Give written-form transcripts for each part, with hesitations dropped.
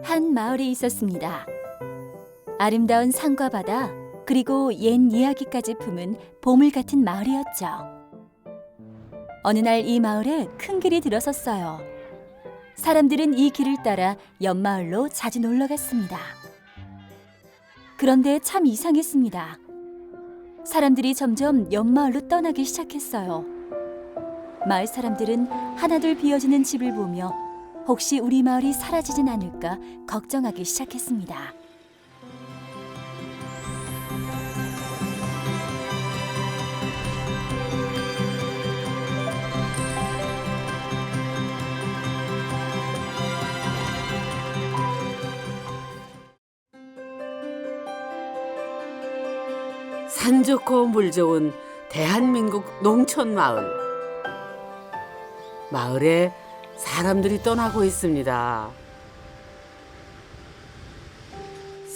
한 마을에 있었습니다. 아름다운 산과 바다, 그리고 옛 이야기까지 품은 보물 같은 마을이었죠. 어느 날 이 마을에 큰 길이 들어섰어요. 사람들은 이 길을 따라 옆 마을로 자주 놀러 갔습니다. 그런데 참 이상했습니다. 사람들이 점점 옆 마을로 떠나기 시작했어요. 마을 사람들은 하나둘 비어지는 집을 보며 혹시 우리 마을이 사라지진 않을까 걱정하기 시작했습니다. 산 좋고 물 좋은 대한민국 농촌 마을. 마을에 사람들이 떠나고 있습니다.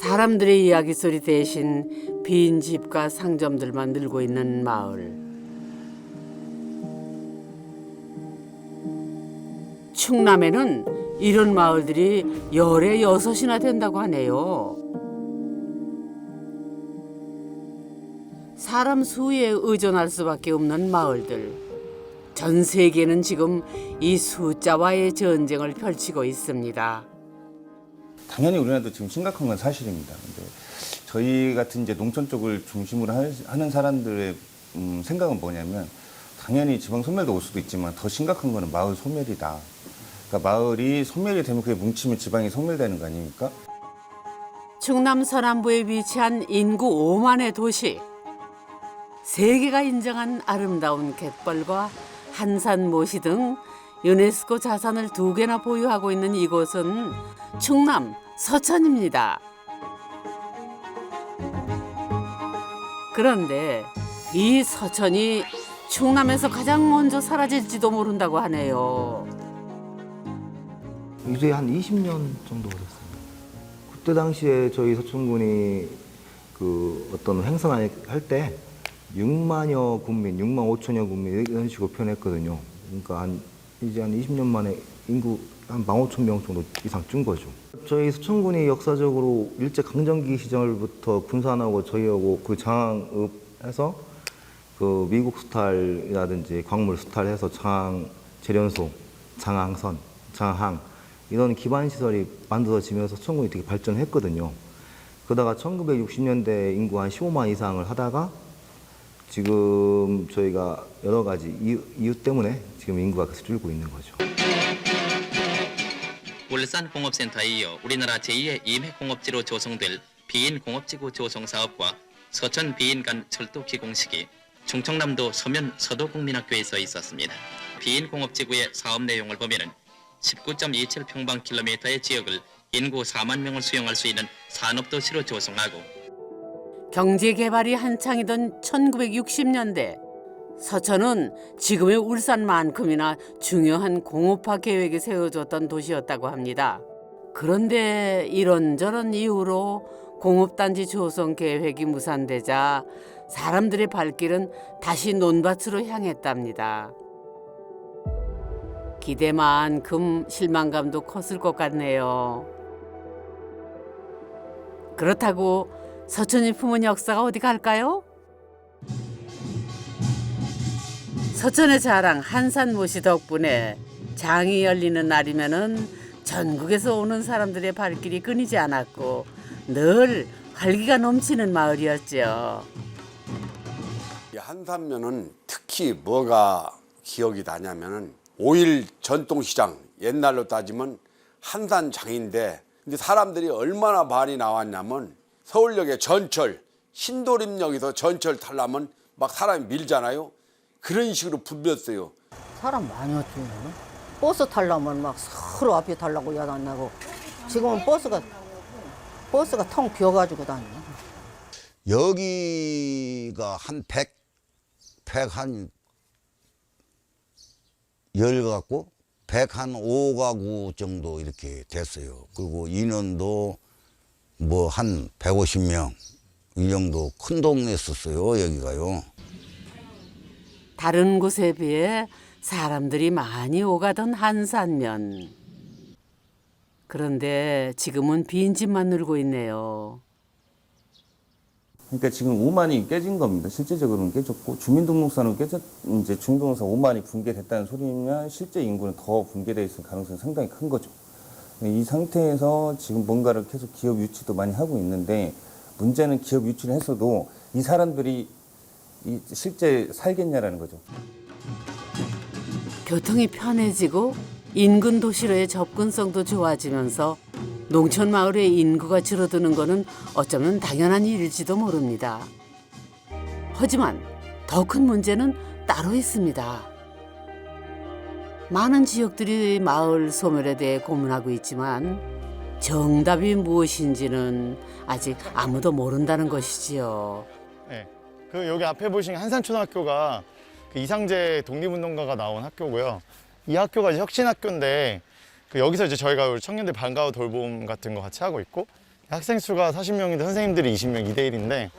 사람들의 이야기 소리 대신 빈 집과 상점들만 늘고 있는 마을. 충남에는 이런 마을들이 열에 6이나 된다고 하네요. 사람 수에 의존할 수밖에 없는 마을들. 전 세계는 지금 이 숫자와의 전쟁을 펼치고 있습니다. 당연히 우리나라도 지금 심각한 건 사실입니다. 근데 저희 같은 이제 농촌 쪽을 중심으로 하는 사람들의 생각은 뭐냐면 당연히 지방 소멸도 올 수도 있지만 더 심각한 거는 마을 소멸이다. 그러니까 마을이 소멸이 되면 그게 뭉치면 지방이 소멸되는 거 아닙니까? 충남 서남부에 위치한 인구 5만의 도시. 세계가 인정한 아름다운 갯벌과 한산 모시 등 유네스코 자산을 2개나 보유하고 있는 이곳은 충남 서천입니다. 그런데 이 서천이 충남에서 가장 먼저 사라질지도 모른다고 하네요. 이제 한 20년 정도 됐습니다. 그때 당시에 저희 서천군이 그 어떤 행사를 할 때 6만여 군민, 6만 5천여 군민 이런 식으로 표현했거든요. 그러니까 이제 한 20년 만에 인구 한 15,000명 정도 이상 준 거죠. 저희 서천군이 역사적으로 일제 강점기 시절부터 군산하고 저희하고 그 장항읍에서 그 미국 수탈이라든지 광물 수탈해서 장항 재련소, 장항선, 장항 이런 기반 시설이 만들어지면서 서천군이 되게 발전했거든요. 그러다가 1960년대 인구 한 15만 이상을 하다가 지금 저희가 여러 가지 이유 때문에 지금 인구가 계속 줄고 있는 거죠. 울산공업센터에 이어 우리나라 제2의 임해공업지로 조성될 비인공업지구 조성 사업과 서천 비인 간 철도 기공식이 충청남도 서면 서도국민학교에서 있었습니다. 비인공업지구의 사업 내용을 보면은 19.27평방킬로미터의 지역을 인구 4만 명을 수용할 수 있는 산업도시로 조성하고 경제 개발이 한창이던 1960년대 서천은 지금의 울산만큼이나 중요한 공업화 계획이 세워졌던 도시였다고 합니다. 그런데 이런저런 이유로 공업단지 조성 계획이 무산되자 사람들의 발길은 다시 논밭으로 향했답니다. 기대만큼 실망감도 컸을 것 같네요. 그렇다고 서천이 품은 역사가 어디 갈까요? 서천의 자랑 한산모시 덕분에 장이 열리는 날이면은 전국에서 오는 사람들의 발길이 끊이지 않았고 늘 활기가 넘치는 마을이었죠. 이 한산면은 특히 뭐가 기억이 나냐면은 5일 전통시장, 옛날로 따지면 한산장인데 근데 사람들이 얼마나 많이 나왔냐면 서울역에 전철, 신도림역에서 전철 타려면 막 사람이 밀잖아요. 그런 식으로 불렸어요. 사람 많이 왔지. 버스 타려면 막 서로 앞에 타려고 야단 안 나고 지금은 버스가 텅 비어가지고 다녀. 여기가 한 10 갖고 105가구 정도 이렇게 됐어요. 그리고 인원도 뭐 한 150명 이 정도 큰 동네였었어요, 여기가요. 다른 곳에 비해 사람들이 많이 오가던 한산면. 그런데 지금은 빈집만 늘고 있네요. 그러니까 지금 5만이 깨진 겁니다. 실제적으로는 깨졌고 주민등록사는 이제 주민등록사 5만이 붕괴됐다는 소리면 실제 인구는 더 붕괴되어 있을 가능성이 상당히 큰 거죠. 이 상태에서 지금 뭔가를 계속 기업 유치도 많이 하고 있는데 문제는 기업 유치를 했어도 이 사람들이 실제 살겠냐라는 거죠. 교통이 편해지고 인근 도시로의 접근성도 좋아지면서 농촌 마을의 인구가 줄어드는 것은 어쩌면 당연한 일일지도 모릅니다. 하지만 더 큰 문제는 따로 있습니다. 많은 지역들이 마을 소멸에 대해 고민하고 있지만 정답이 무엇인지는 아직 아무도 모른다는 것이지요. 네, 그 여기 앞에 보신 한산초등학교가 그 이상재 독립운동가가 나온 학교고요. 이 학교가 이제 혁신학교인데 여기서 이제 저희가 우리 청년들 방과후 돌봄 같은 거 같이 하고 있고 학생 수가 40명인데 선생님들이 20명 2대 1인데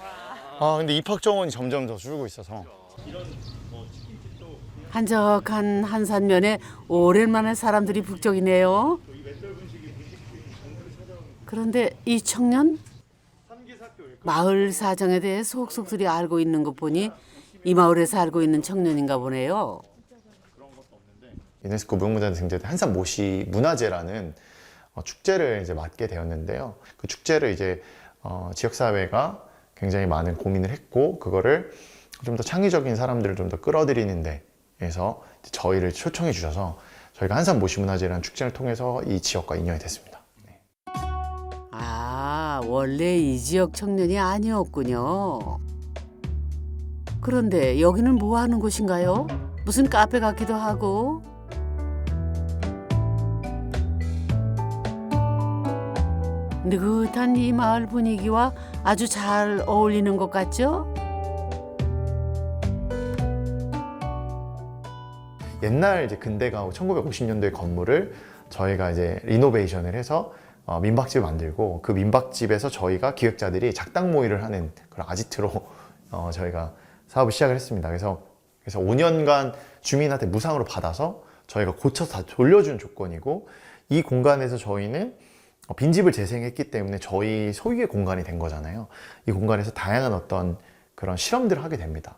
근데 입학 정원이 점점 더 줄고 있어서 한적한 한산면에 오랜만에 사람들이 북적이네요. 그런데 이 청년? 마을 사정에 대해 속속들이 알고 있는 것 보니 이 마을에 살고 있는 청년인가 보네요. 유네스코 무형문화재 등재된 한산 모시 문화제라는 축제를 이제 맡게 되었는데요. 그 축제를 이제 지역사회가 굉장히 많은 고민을 했고 그거를 좀 더 창의적인 사람들을 좀 더 끌어들이는 데에서 저희를 초청해 주셔서 저희가 한산 모시 문화제라는 축제를 통해서 이 지역과 인연이 됐습니다. 네. 아, 원래 이 지역 청년이 아니었군요. 그런데 여기는 뭐 하는 곳인가요? 무슨 카페 같기도 하고. 느긋한 이 마을 분위기와 아주 잘 어울리는 것 같죠? 옛날 이제 근대가옥 1950년대 건물을 저희가 이제 리노베이션을 해서 민박집을 만들고 그 민박집에서 저희가 기획자들이 작당 모의를 하는 그런 아지트로 저희가 사업을 시작을 했습니다. 그래서 5년간 주민한테 무상으로 받아서 저희가 고쳐서 다 돌려준 조건이고 이 공간에서 저희는 빈집을 재생했기 때문에 저희 소유의 공간이 된 거잖아요. 이 공간에서 다양한 어떤 그런 실험들을 하게 됩니다.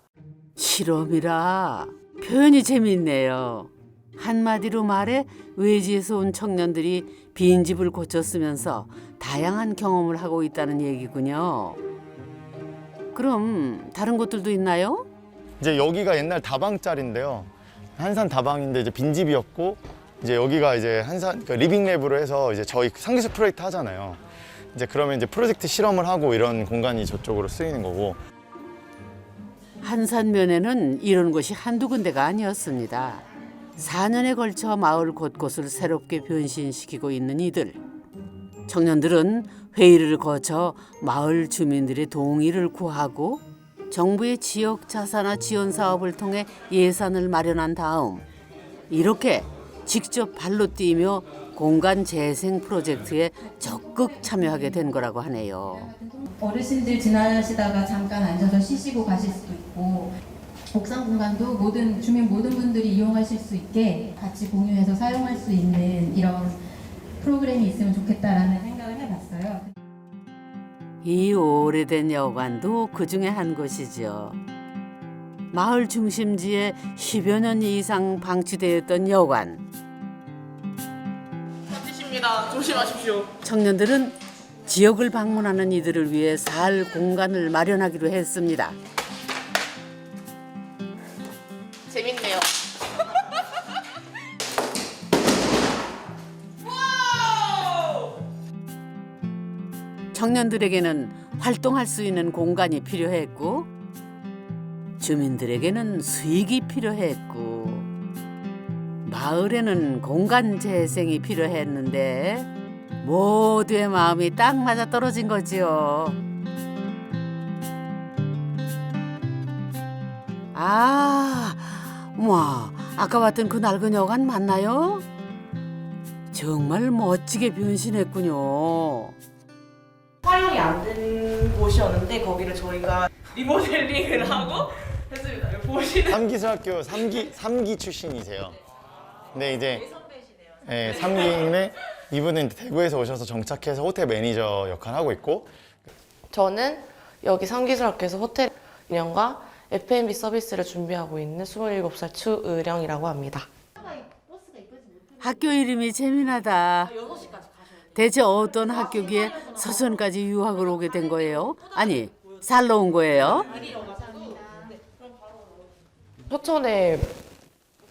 실험이라 표현이 재미있네요. 한마디로 말해 외지에서 온 청년들이 빈집을 고쳐 쓰면서 다양한 경험을 하고 있다는 얘기군요. 그럼 다른 곳들도 있나요? 이제 여기가 옛날 다방짜리인데요. 한산 다방인데 이제 빈집이었고 이제 여기가 이제 한산 리빙랩으로 해서 이제 저희 상기술 프로젝트 하잖아요. 이제 그러면 이제 프로젝트 실험을 하고 이런 공간이 저쪽으로 쓰이는 거고. 한산면에는 이런 곳이 한두 군데가 아니었습니다. 4년에 걸쳐 마을 곳곳을 새롭게 변신시키고 있는 이들. 청년들은 회의를 거쳐 마을 주민들의 동의를 구하고 정부의 지역 자산화 지원 사업을 통해 예산을 마련한 다음 이렇게 직접 발로 뛰며 공간 재생 프로젝트에 적극 참여하게 된 거라고 하네요. 어르신들 지나시다가 잠깐 앉아서 쉬시고 가실 수도 있고 옥상 공간도 주민 모든 분들이 이용하실 수 있게 같이 공유해서 사용할 수 있는 이런 프로그램이 있으면 좋겠다라는 생각을 해봤어요. 이 오래된 여관도 그 중에 한 곳이죠. 마을 중심지에 10여 년 이상 방치되었던 여관. 던지십니다. 조심하십시오. 청년들은 지역을 방문하는 이들을 위해 살 공간을 마련하기로 했습니다. 재밌네요. 청년들에게는 활동할 수 있는 공간이 필요했고 주민들에게는 수익이 필요했고 마을에는 공간 재생이 필요했는데 모두의 마음이 딱 맞아 떨어진 거지요. 아까 봤던 그 낡은 여관 맞나요? 정말 멋지게 변신했군요. 활용이 안 된 곳이었는데 거기를 저희가 리모델링을 하고 했습니다. 여기 보시는 삼기술학교 3기 출신이세요. 근데 이제 네, 3기인데 이분은 대구에서 오셔서 정착해서 호텔 매니저 역할을 하고 있고, 저는 여기 상기술학교에서 호텔 운영과 F&B 서비스를 준비하고 있는 27살 추의령이라고 합니다. 학교 이름이 재미나다. 대체 어떤 학교기에 서천까지 유학을 오게 된 거예요? 아니, 살러 온 거예요? 서천에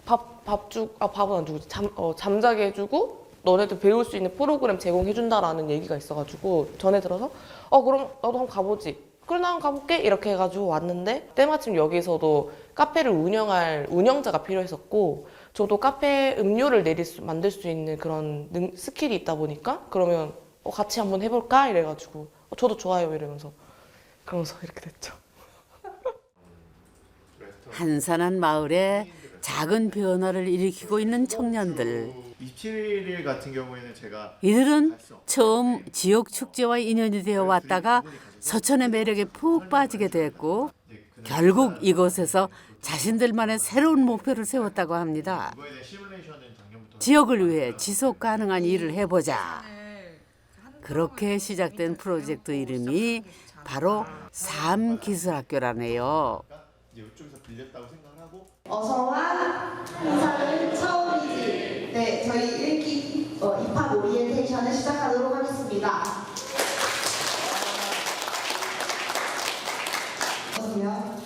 밥은 안 주고 잠자게 해주고 너네들 배울 수 있는 프로그램 제공해준다라는 얘기가 있어가지고 전에 들어서 그럼 나도 한번 가보지. 그래 나 한번 가볼게 이렇게 해가지고 왔는데 때마침 여기서도 카페를 운영할 운영자가 필요했었고 저도 카페 음료를 만들 수 있는 그런 스킬이 있다 보니까 그러면 같이 한번 해볼까 이래가지고 저도 좋아요 이러면서 그러면서 이렇게 됐죠. 한산한 마을에 작은 변화를 일으키고 있는 청년들. 27일 같은 경우에는 제가 이들은 처음 지역 축제와 인연이 되어 왔다가 서천의 매력에 푹 빠지게 됐고 결국 이곳에서 자신들만의 새로운 목표를 세웠다고 합니다. 지역을 위해 지속 가능한 일을 해보자. 그렇게 시작된 프로젝트 이름이 바로 삶기술학교라네요. 이쪽에서 빌렸다고 생각하고 어서와 한산은 처음이지. 네, 저희 1기 입학 오리엔테이션을 시작하도록 하겠습니다. 어떠세요?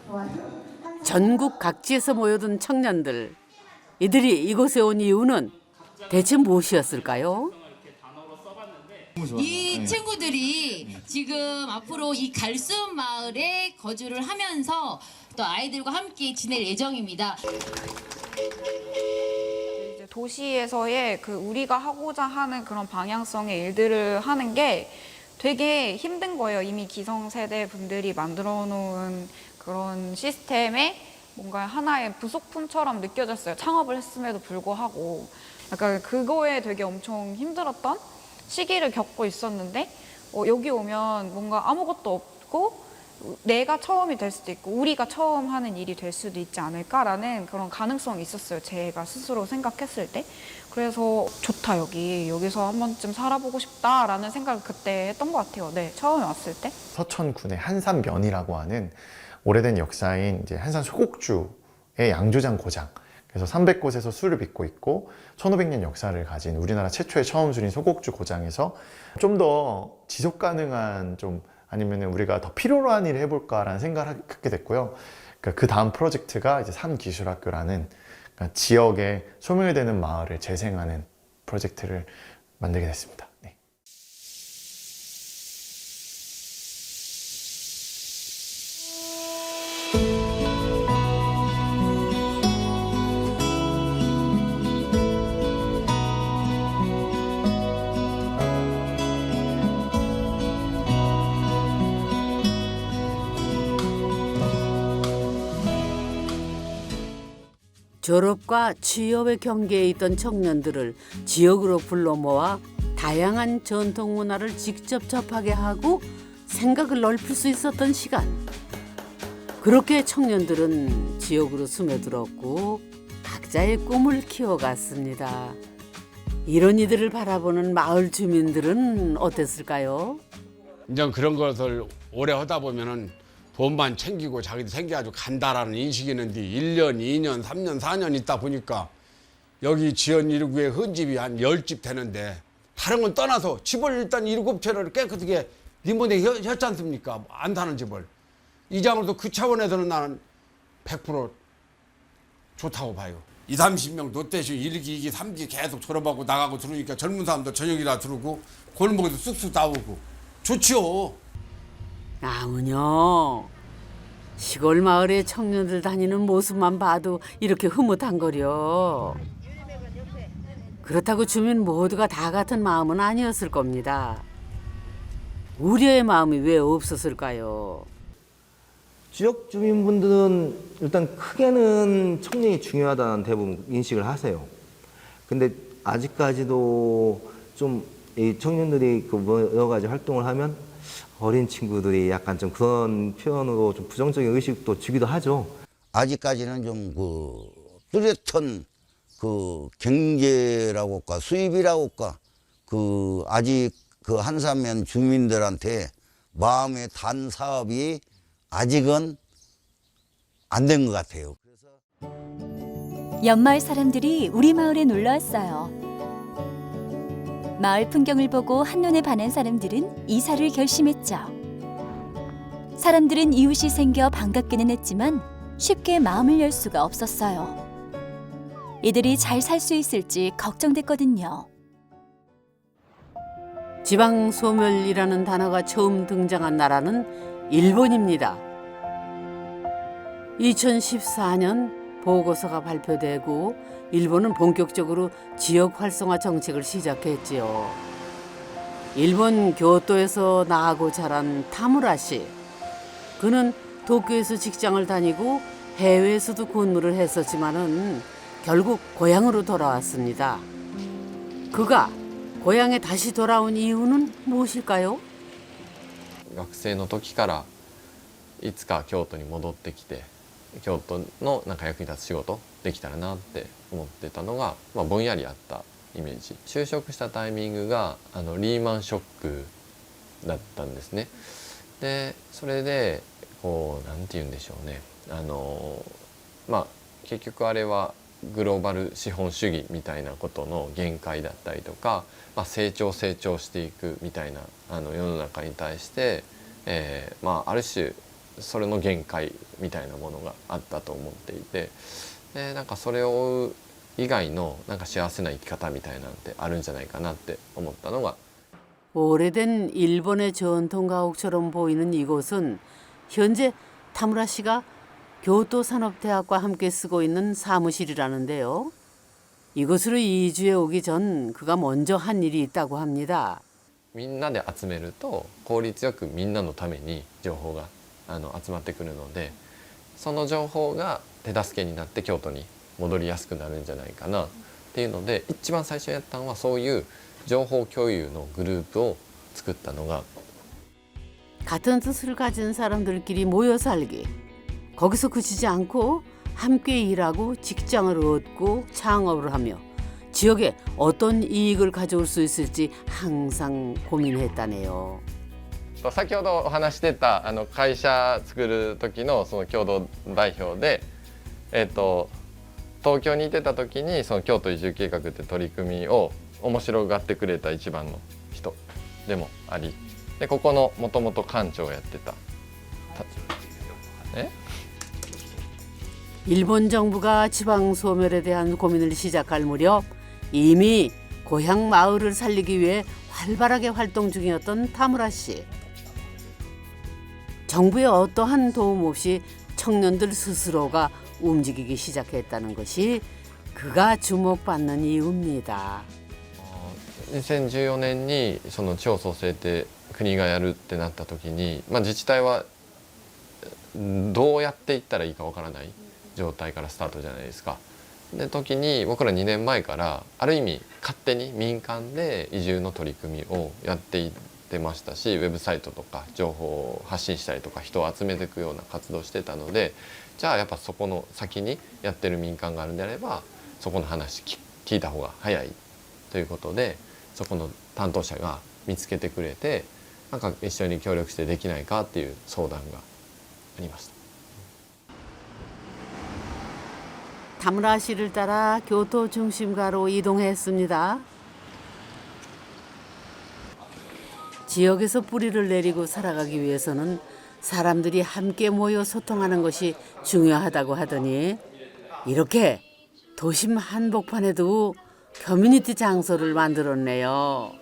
좋아요. 전국 각지에서 모여든 청년들. 이들이 이곳에 온 이유는 대체 무엇이었을까요? 이 친구들이 지금 앞으로 이 갈수읍 마을에 거주를 하면서 또 아이들과 함께 지낼 예정입니다. 이제 도시에서의 우리가 하고자 하는 그런 방향성의 일들을 하는 게 되게 힘든 거예요. 이미 기성세대 분들이 만들어 놓은 그런 시스템에 뭔가 하나의 부속품처럼 느껴졌어요. 창업을 했음에도 불구하고. 약간 그거에 되게 엄청 힘들었던 시기를 겪고 있었는데 여기 오면 뭔가 아무것도 없고 내가 처음이 될 수도 있고 우리가 처음 하는 일이 될 수도 있지 않을까라는 그런 가능성이 있었어요. 제가 스스로 생각했을 때. 그래서 좋다 여기서 한 번쯤 살아보고 싶다라는 생각을 그때 했던 것 같아요. 네, 처음에 왔을 때. 서천군의 한산면이라고 하는 오래된 역사인 이제 한산 소곡주의 양조장 고장. 그래서 300곳에서 술을 빚고 있고 1500년 역사를 가진 우리나라 최초의 처음술인 소곡주 고장에서 좀 더 지속 가능한 아니면 우리가 더 필요로 한 일을 해볼까라는 생각을 갖게 됐고요. 그 다음 프로젝트가 이제 삶기술학교라는 지역에 소멸되는 마을을 재생하는 프로젝트를 만들게 됐습니다. 네. 졸업과 취업의 경계에 있던 청년들을 지역으로 불러 모아 다양한 전통 문화를 직접 접하게 하고 생각을 넓힐 수 있었던 시간. 그렇게 청년들은 지역으로 스며들었고 각자의 꿈을 키워갔습니다. 이런 이들을 바라보는 마을 주민들은 어땠을까요? 이제 그런 것을 오래 하다 보면은 돈만 챙기고 자기도 생겨가지고 간다라는 인식이 있는데 1년, 2년, 3년, 4년 있다 보니까 여기 지연 1구에 흔집이 한 10집 되는데 다른 건 떠나서 집을 일단 7채를 깨끗하게 리모델링 했지 않습니까? 안 사는 집을. 이장으로도 그 차원에서는 나는 100% 좋다고 봐요. 20, 30명 노태시 1기, 2기, 3기 계속 졸업하고 나가고 들어오니까 젊은 사람도 저녁이라 들어오고 골목에도 쑥쑥 나오고 좋지요. 아무녀 시골 마을에 청년들 다니는 모습만 봐도 이렇게 흐뭇한거려. 그렇다고 주민 모두가 다 같은 마음은 아니었을 겁니다. 우려의 마음이 왜 없었을까요? 지역 주민분들은 일단 크게는 청년이 중요하다는 대부분 인식을 하세요. 근데 아직까지도 좀 이 청년들이 여러 가지 활동을 하면 어린 친구들이 약간 좀 그런 표현으로 좀 부정적인 의식도 주기도 하죠. 아직까지는 좀 뚜렷한 그 경제라고 할까 수입이라고 할까 그 아직 그 한산면 주민들한테 마음에 단 사업이 아직은 안 된 것 같아요. 연마을 사람들이 우리 마을에 놀러 왔어요. 마을 풍경을 보고 한눈에 반한 사람들은 이사를 결심했죠. 사람들은 이웃이 생겨 반갑기는 했지만 쉽게 마음을 열 수가 없었어요. 이들이 잘 살 수 있을지 걱정됐거든요. 지방소멸이라는 단어가 처음 등장한 나라는 일본입니다. 2014년 보고서가 발표되고 일본은 본격적으로 지역 활성화 정책을 시작했지요. 일본 교토에서 나고 자란 타무라 씨. 그는 도쿄에서 직장을 다니고 해외에서도 근무를 했었지만은 결국 고향으로 돌아왔습니다. 그가 고향에 다시 돌아온 이유는 무엇일까요? 学生の時からいつか京都に戻ってきて京都のなんか役に立つ仕事できたらなって思ってたのが、ぼんやりあったイメージ。就職したタイミングがリーマンショックだったんですね。でそれでこうなんて言うんでしょうね、結局あれはグローバル資本主義みたいなことの限界だったりとか、成長していくみたいな世の中に対して、ある種それの限界みたいなものがあったと思っていて、でなんかそれを追う以外のなんか幸せな生き方みたいなんてあるんじゃないかなって思ったのが 오래된 일본의 전통 가옥처럼 보이는 이곳은 현재 타무라 씨가 교토산업대학과 함께 쓰고 있는 사무실이라는데요. 이곳으로 이주해 오기 전 그가 먼저 한 일이 있다고 합니다. みんなで集めると効率よくみんなのために情報が集まってくるので、その情報が手助けになって京都に戻りやすくなるんじゃないかなっていうので、一番最初やったのはそういう情報共有のグループを作ったのが 같은 뜻을 가진 사람들끼리 모여 살기. 거기서 그치지 않고 함께 일하고 직장을 얻고 창업을 하며 지역에 어떤 이익을 가져올 수 있을지 항상 고민했다네요. 先ほどお話してた会社作る時のその共同代表で、東京にいてた時にその京都移住計画って取り組みを面白がってくれた一番の人でもあり、でここのもともと館長をやってた。 일본 정부가 지방 소멸에 대한 고민을 시작할 무렵 이미 고향 마을을 살리기 위해 활발하게 활동 중이었던 타무라 씨. 정부의 어떠한 도움 없이 청년들 스스로가 움직이기 시작했다는 것이 그가 주목받는 이유입니다. 2014年にその地方創生って国がやるってなった時に、自治体はどうやっていったらいいかわからない状態からスタートじゃないですか。で時に僕ら2年前からある意味勝手に民間で移住の取り組みをやっていってましたし、ウェブサイトとか情報を発信したりとか人を集めていくような活動をしてたので、じゃあやっぱそこの先にやってる民間があるんであればそこの話聞いた方が早いということで、そこの担当者が見つけてくれて、なんか一緒に協力してできないかっていう相談がありました。 타무라 씨를 따라 교토 중심가로 이동했습니다. 지역에서 뿌리를 내리고 살아가기 위해서는 사람들이 함께 모여 소통하는 것이 중요하다고 하더니 이렇게 도심 한복판에도 커뮤니티 장소를 만들었네요.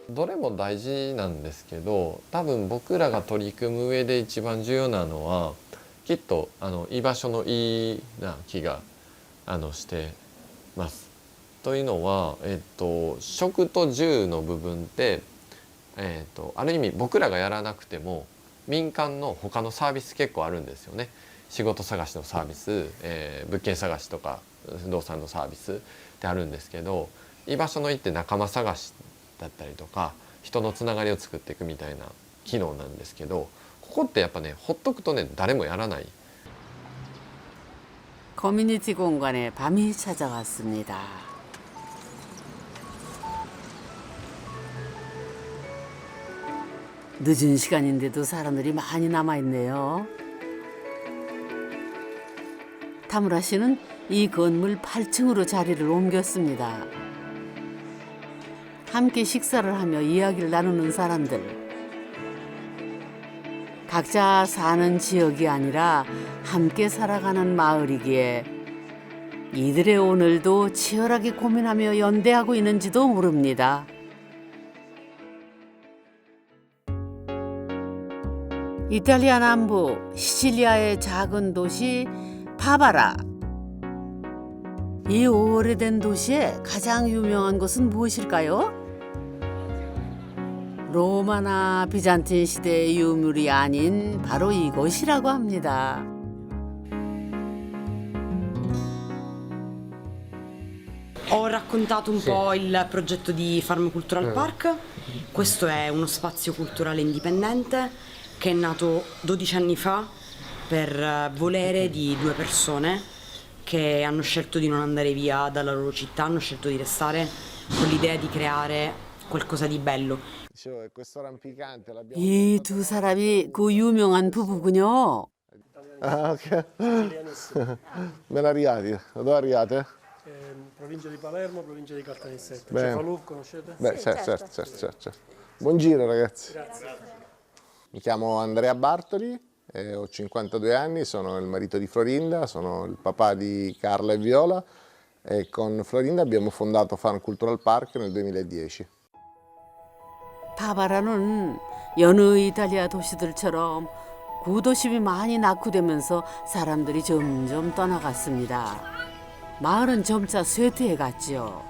どれも大事なんですけど、多分僕らが取り組む上で一番重要なのはきっと居場所のいいな気がしてます。というのは、食と住の部分って、ある意味僕らがやらなくても民間の他のサービス結構あるんですよね。仕事探しのサービス、物件探しとか不動産のサービスってあるんですけど、居場所のいいって仲間探しだったりとか人のつながりを作っていくみたいな機能なんですけど、ここってやっぱねほっとくとね誰もやらない。 커뮤니티 공간에 밤이 찾아왔습니다. 늦은 시간인데도 사람들이 많이 남아있네요. 타무라 씨는 이 건물 8층으로 자리를 옮겼습니다. 함께 식사를 하며 이야기를 나누는 사람들. 각자 사는 지역이 아니라 함께 살아가는 마을이기에 이들의 오늘도 치열하게 고민하며 연대하고 있는지도 모릅니다. 이탈리아 남부 시칠리아의 작은 도시 파바라. 이 오래된 도시의 가장 유명한 곳은 무엇일까요? 로마나 비잔틴 시대의 유물이 아닌 바로 이곳이라고 합니다. Ho raccontato un po' il progetto di Farm Cultural Park. Questo è uno spazio culturale indipendente che è nato 12 anni fa per volere di due persone che hanno scelto di non andare via dalla loro città, hanno scelto di restare con l'idea di creare qualcosa di bello. 이 두 사람이 그 유명한 부부군요. Ah, ok. Ben arrivati. Da dove arrivate? Provincia di Palermo, provincia di Caltanissetta. Bene. Cefalù, conoscete? Beh, certo. Buon giro, ragazzi. Grazie. Mi chiamo Andrea Bartoli, ho 52 anni, sono il marito di Florinda, sono il papà di Carla e Viola e con Florinda abbiamo fondato Farm Cultural Park nel 2010. 파바라는 여느 이탈리아 도시들처럼 구도심이 많이 낙후되면서 사람들이 점점 떠나갔습니다. 마을은 점차 쇠퇴해 갔죠.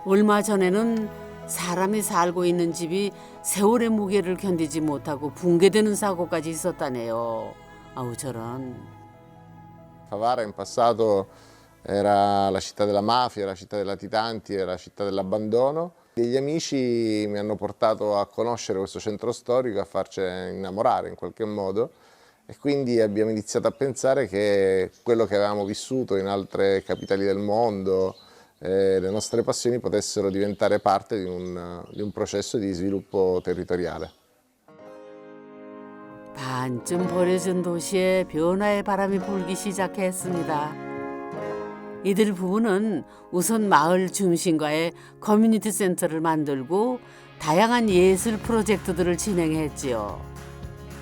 얼마 전에는 사람이 살고 있는 집이 세월의 무게를 견디지 못하고 붕괴되는 사고까지 있었다네요. 아우 저런. Favara in passato era la città della mafia, la città dei latitanti, era la città dell'abbandono. Degli amici mi hanno portato a conoscere questo centro storico, a farci innamorare in qualche modo e quindi abbiamo iniziato a pensare che quello che avevamo vissuto in altre capitali del mondo, le nostre passioni potessero diventare parte di un processo di sviluppo territoriale. 반쯤 버려진 도시에 변화의 바람이 불기 시작했습니다. 이들 부부는 우선 마을 중심가에 커뮤니티 센터를 만들고 다양한 예술 프로젝트들을 진행했지요.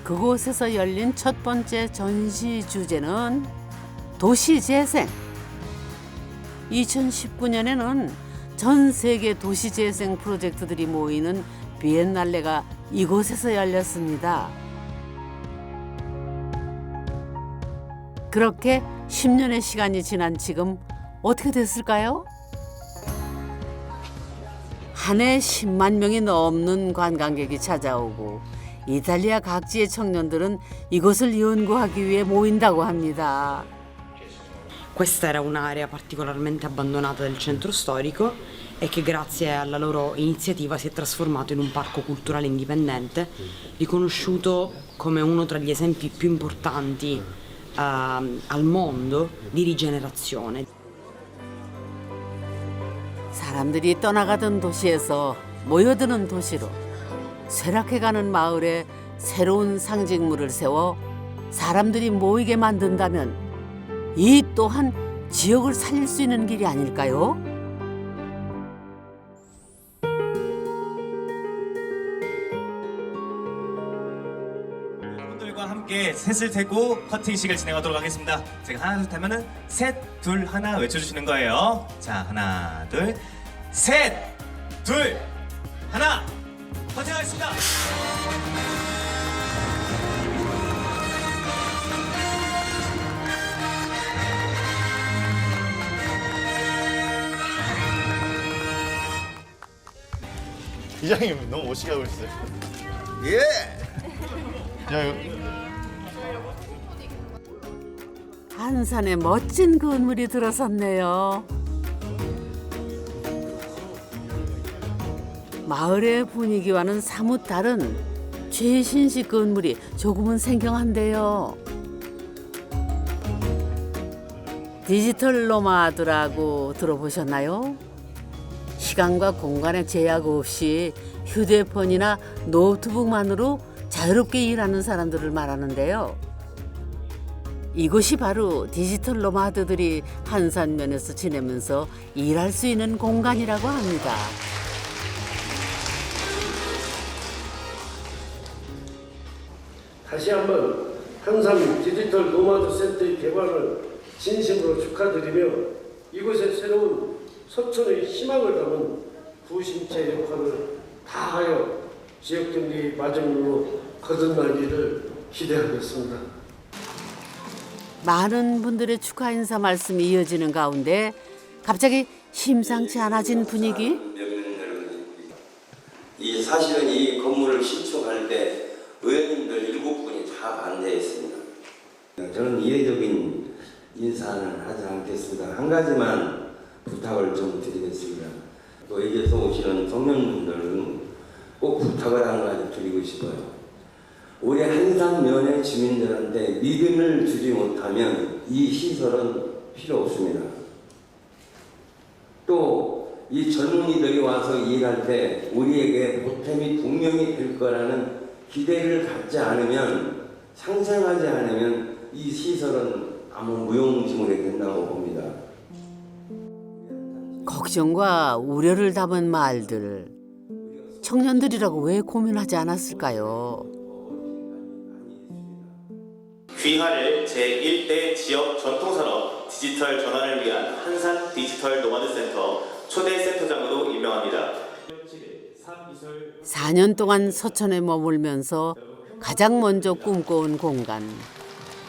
그곳에서 열린 첫 번째 전시 주제는 도시재생. 2019년에는 전 세계 도시재생 프로젝트들이 모이는 비엔날레가 이곳에서 열렸습니다. 그렇게 10년의 시간이 지난 지금 어떻게 됐을까요? 한 해 10만 명이 넘는 관광객이 찾아오고 이탈리아 각지의 청년들은 이곳을 연구하기 위해 모인다고 합니다. Questa era un'area particolarmente abbandonata del centro storico e che grazie alla loro iniziativa si è trasformato in un parco culturale indipendente, riconosciuto come uno tra gli esempi più importanti al mondo di rigenerazione. 사람들이 떠나가던 도시에서 모여드는 도시로 쇠락해가는 마을에 새로운 상징물을 세워 사람들이 모이게 만든다면 이 또한 지역을 살릴 수 있는 길이 아닐까요? 여러분들과 함께 셋을 세고 커팅식을 진행하도록 하겠습니다. 제가 하나 둘 하면은 셋, 둘, 하나 외쳐주시는 거예요. 자, 하나, 둘, 셋, 둘, 하나, 커팅하겠습니다. 이장님 너무 멋있게 하고 있어요. 예. 한산에 멋진 건물이 들어섰네요. 마을의 분위기와는 사뭇 다른 최신식 건물이 조금은 생경한데요. 디지털 노마드라고 들어보셨나요? 시간과 공간의 제약 없이 휴대폰이나 노트북만으로 자유롭게 일하는 사람들을 말하는데요. 이곳이 바로 디지털 노마드들이 한산면에서 지내면서 일할 수 있는 공간이라고 합니다. 다시 한번 한산 디지털 노마드 센터의 개관을 진심으로 축하드리며 이곳에 새로운 서촌의 희망을 담은 부심체 역할을 다하여 지역 경제의 마중물로 거듭나기를 기대하겠습니다. 많은 분들의 축하 인사 말씀이 이어지는 가운데 갑자기 심상치 않아진 분위기? 사실은 이 건물을 신축할 때 의원님들 7분이 다 반대했습니다. 저는 이례적인 인사는 하지 않겠습니다. 한 가지만 부탁을 좀 드리겠습니다. 또 여기에서 오시는 청년분들은 꼭 부탁을 한 가지 드리고 싶어요. 우리 한산면의 주민들한테 믿음을 주지 못하면 이 시설은 필요 없습니다. 또 이 젊은이들이 와서 일할 때 우리에게 보탬이 동력이 될 거라는 기대를 갖지 않으면, 상생하지 않으면 이 시설은 아무 무용지물이 된다고 봅니다. 걱정과 우려를 담은 말들. 청년들이라고 왜 고민하지 않았을까요? 귀하를 제1대 지역 전통산업 디지털 전환을 위한 한산 디지털 노마드 센터 초대 센터장으로 임명합니다. 4년 동안 서천에 머물면서 가장 먼저 꿈꿔온 공간.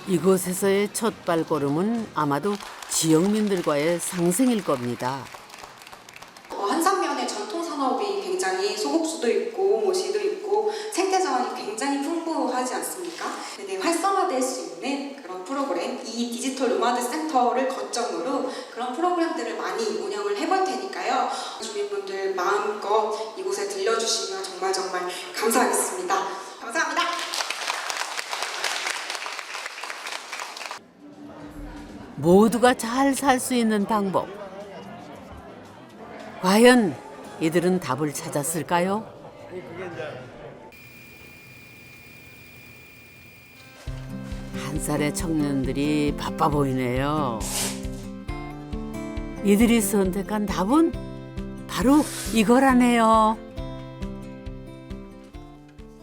이곳에서의 첫 발걸음은 아마도 지역민들과의 상생일 겁니다. 한산면의 전통산업이 굉장히 소국수도 있고 모시도 있고 생태자원이 굉장히 풍부하지 않습니까? 네, 활성화될 수 있는 그런 프로그램, 이 디지털 노마드 센터를 거점으로 그런 프로그램들을 많이 운영을 해볼 테니까요. 주민분들 마음껏 이곳에 들려주시면 정말 감사하겠습니다. 감사합니다. 모두가 잘 살 수 있는 방법. 과연 이들은 답을 찾았을까요? 한살의 청년들이 바빠 보이네요. 이들이 선택한 답은 바로 이거라네요.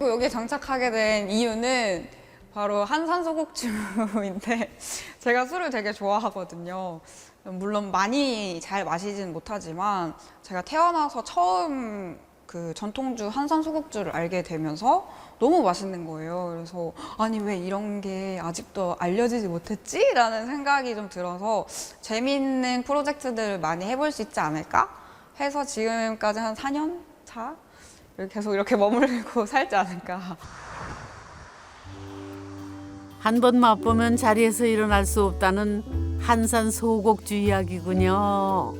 여기에 장착하게 된 이유는 바로 한산 소곡주인데 제가 술을 되게 좋아하거든요. 물론 많이 잘 마시진 못하지만 제가 태어나서 처음 그 전통주 한산 소곡주를 알게 되면서 너무 맛있는 거예요. 그래서 아니 왜 이런 게 아직도 알려지지 못했지? 라는 생각이 좀 들어서 재미있는 프로젝트들을 많이 해볼 수 있지 않을까? 해서 지금까지 한 4년 차? 계속 이렇게 머물고 살지 않을까. 한 번 맛보면 자리에서 일어날 수 없다는 한산 소곡주 이야기군요.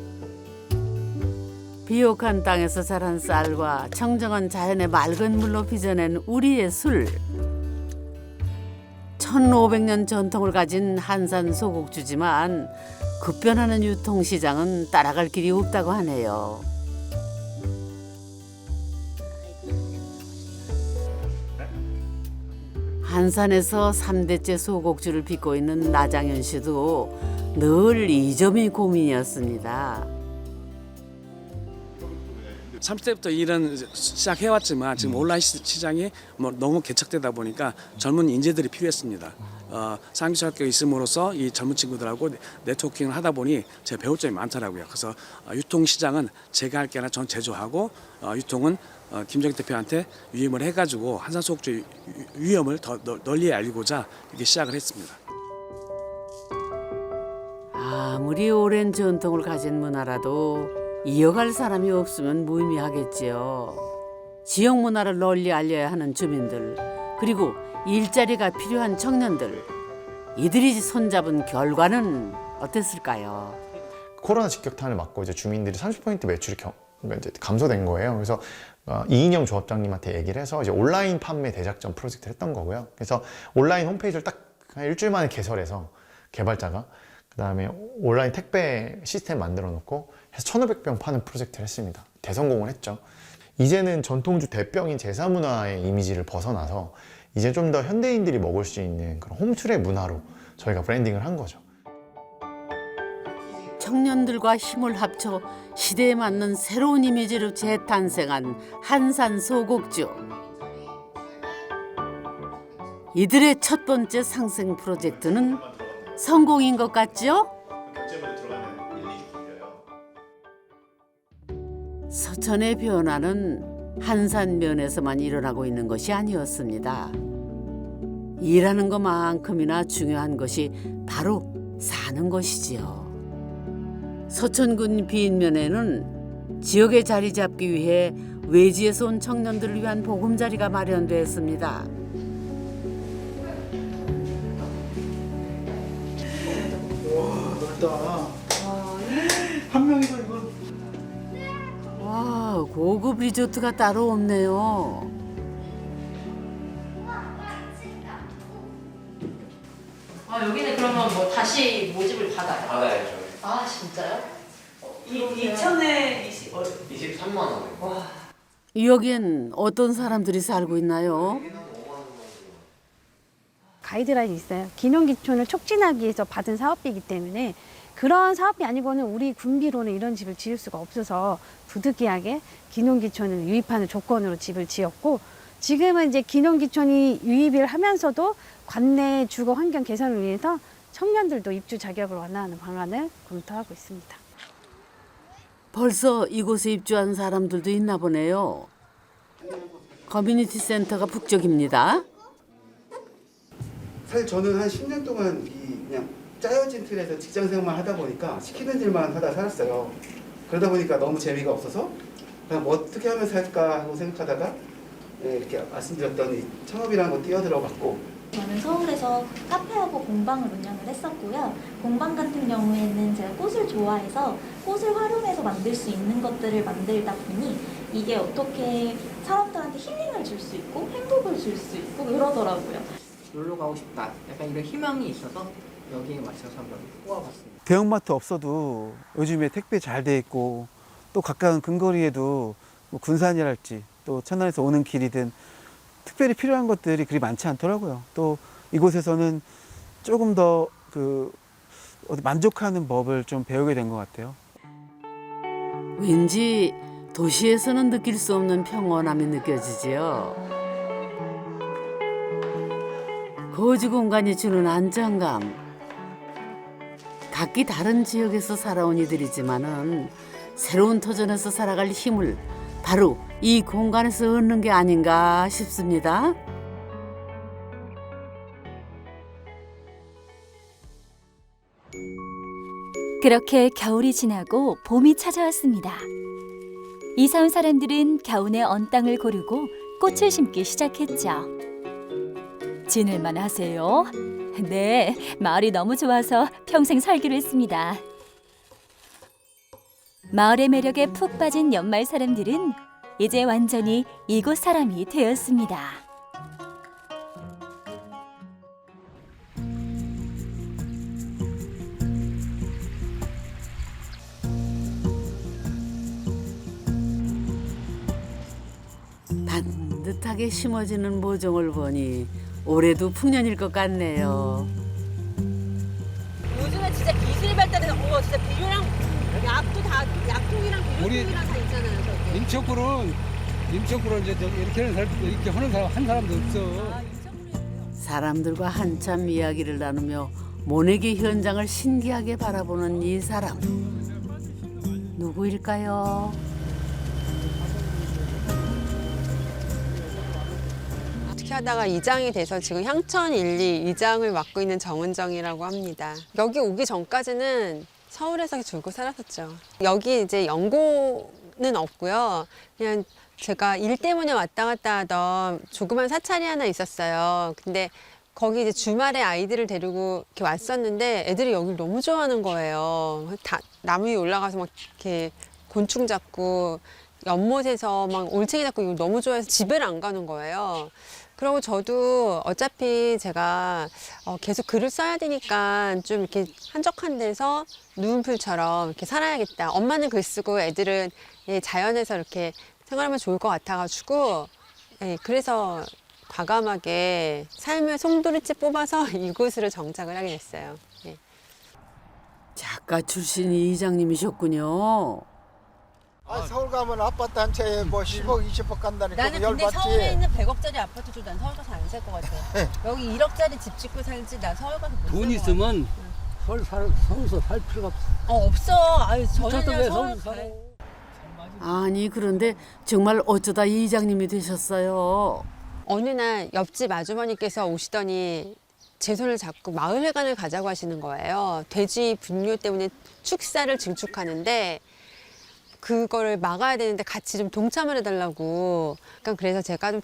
비옥한 땅에서 자란 쌀과 청정한 자연의 맑은 물로 빚어낸 우리의 술. 1500년 전통을 가진 한산 소곡주지만 급변하는 유통시장은 따라갈 길이 없다고 하네요. 한산에서 3대째 소곡주를 빚고 있는 나장현 씨도 늘 이 점이 고민이었습니다. 30대부터 일은 시작해왔지만 지금 온라인 시장이 너무 개척되다 보니까 젊은 인재들이 필요했습니다. 상기학교에 있음으로써 이 젊은 친구들하고 네트워킹을 하다 보니 제가 배울 점이 많더라고요. 그래서 유통시장은 제가 할 게 아니라 전 제조하고 유통은 김정희 대표한테 위임을 해가지고 한산 소곡주 위험을 더 널리 알리고자 이렇게 시작을 했습니다. 아무리 오랜 전통을 가진 문화라도 이어갈 사람이 없으면 무의미하겠지요. 지역 문화를 널리 알려야 하는 주민들, 그리고 일자리가 필요한 청년들, 이들이 손잡은 결과는 어땠을까요? 코로나 직격탄을 맞고 이제 주민들이 30% 매출이 이제 감소된 거예요. 그래서 이인영 조합장님한테 얘기를 해서 이제 온라인 판매 대작전 프로젝트를 했던 거고요. 그래서 온라인 홈페이지를 딱 한 일주일 만에 개설해서 개발자가 그다음에 온라인 택배 시스템 만들어 놓고 해서 1,500병 파는 프로젝트를 했습니다. 대성공을 했죠. 이제는 전통주 대병인 제사문화의 이미지를 벗어나서 이제 좀 더 현대인들이 먹을 수 있는 그런 홈트의 문화로 저희가 브랜딩을 한 거죠. 청년들과 힘을 합쳐 시대에 맞는 새로운 이미지로 재탄생한 한산 소곡주. 이들의 첫 번째 상생 프로젝트는 성공인 것 같죠? 서천의 변화는 한산면에서만 일어나고 있는 것이 아니었습니다. 일하는 것만큼이나 중요한 것이 바로 사는 것이지요. 서천군 빈면에는 지역에 자리 잡기 위해 외지에서 온 청년들을 위한 보금자리가 마련됐습니다. 와, 넓다. 한 명이서 이거. 와, 고급 리조트가 따로 없네요. 여기는 그러면 뭐 다시 모집을 받아요? 받아야죠. 아 진짜요? 2,000에 23만 원. 와. 여기엔 어떤 사람들이 살고 있나요? 가이드라인이 있어요. 기농기촌을 촉진하기 위해서 받은 사업비이기 때문에 그런 사업이 아니고는 우리 군비로는 이런 집을 지을 수가 없어서 부득이하게 기농기촌을 유입하는 조건으로 집을 지었고, 지금은 이제 기농기촌이 유입을 하면서도 관내 주거 환경 개선을 위해서 청년들도 입주 자격을 완화하는 방안을 검토하고 있습니다. 벌써 이곳에 입주한 사람들도 있나 보네요. 커뮤니티 센터가 북적입니다. 사실 저는 한 10년 동안 그냥 짜여진 틀에서 직장 생활만 하다 보니까 시키는 일만 하다 살았어요. 그러다 보니까 너무 재미가 없어서 그냥 뭐 어떻게 하면 살까 하고 생각하다가 이렇게 말씀드렸던 이 창업이라는 거 뛰어들어봤고, 저는 서울에서 카페하고 공방을 운영을 했었고요. 공방 같은 경우에는 제가 꽃을 좋아해서 꽃을 활용해서 만들 수 있는 것들을 만들다 보니 이게 어떻게 사람들한테 힐링을 줄 수 있고 행복을 줄 수 있고 그러더라고요. 놀러 가고 싶다. 약간 이런 희망이 있어서 여기에 맞춰서 한번 뽑아봤습니다. 대형마트 없어도 요즘에 택배 잘 돼 있고, 또 가까운 근거리에도 뭐 군산이랄지 또 천안에서 오는 길이든 특별히 필요한 것들이 그리 많지 않더라고요. 또 이곳에서는 조금 더 만족하는 법을 좀 배우게 된 것 같아요. 왠지 도시에서는 느낄 수 없는 평온함이 느껴지지요. 거주 공간이 주는 안정감. 각기 다른 지역에서 살아온 이들이지만은 새로운 터전에서 살아갈 힘을 바로 이 공간에서 얻는 게 아닌가 싶습니다. 그렇게 겨울이 지나고 봄이 찾아왔습니다. 이사 온 사람들은 겨우내 언 땅을 고르고 꽃을 심기 시작했죠. 지낼만 하세요? 네, 마을이 너무 좋아서 평생 살기로 했습니다. 마을의 매력에 푹 빠진 연말 사람들은 이제 완전히 이곳 사람이 되었습니다. 반듯하게 심어지는 모종을 보니 올해도 풍년일 것 같네요. 요즘에 진짜 기술이 발달해서 진짜 비료랑 약도 다 약통이랑 비료통이랑 다 있잖아요. 저기. 임척구는 이제 이렇게 하는 사람 한 사람도 없어. 사람들과 한참 이야기를 나누며 모내기 현장을 신기하게 바라보는 이 사람. 누구일까요? 어떻게 하다가 이장이 돼서 지금 향천 1, 2 이장을 맡고 있는 정은정이라고 합니다. 여기 오기 전까지는 서울에서 줄고 살았었죠. 여기 이제 연고는 없고요. 그냥 제가 일 때문에 왔다 갔다 하던 조그만 사찰이 하나 있었어요. 근데 거기 이제 주말에 아이들을 데리고 이렇게 왔었는데 애들이 여기를 너무 좋아하는 거예요. 다 나무 위에 올라가서 막 이렇게 곤충 잡고 연못에서 막 올챙이 잡고 이걸 너무 좋아해서 집에를 안 가는 거예요. 그리고 저도 어차피 제가 계속 글을 써야 되니까 좀 이렇게 한적한 데서 누운풀처럼 이렇게 살아야겠다. 엄마는 글 쓰고 애들은 자연에서 이렇게 생활하면 좋을 것 같아가지고 그래서 과감하게 삶의 송두리째 뽑아서 이곳으로 정착을 하게 됐어요. 작가 출신 이장님이셨군요. 서울 가면 아파트 한 채에 뭐 10억, 20억 간다니까 나는 근데 열받지. 서울에 있는 100억짜리 아파트 도 난 서울 가서 안 살 것 같아. 여기 1억짜리 집 짓고 살지 나 서울 가서 못 살 것 같아. 돈 있으면 서울서 살 필요가 없어. 없어. 아유 저는 왜 서울 서울 가. 아니 그런데 정말 어쩌다 이장님이 되셨어요? 어느 날 옆집 아주머니께서 오시더니 제 손을 잡고 마을회관을 가자고 하시는 거예요. 돼지 분뇨 때문에 축사를 증축하는데 그거를 막아야 되는데 같이 좀 동참을 해달라고. 그러니까 그래서 제가 좀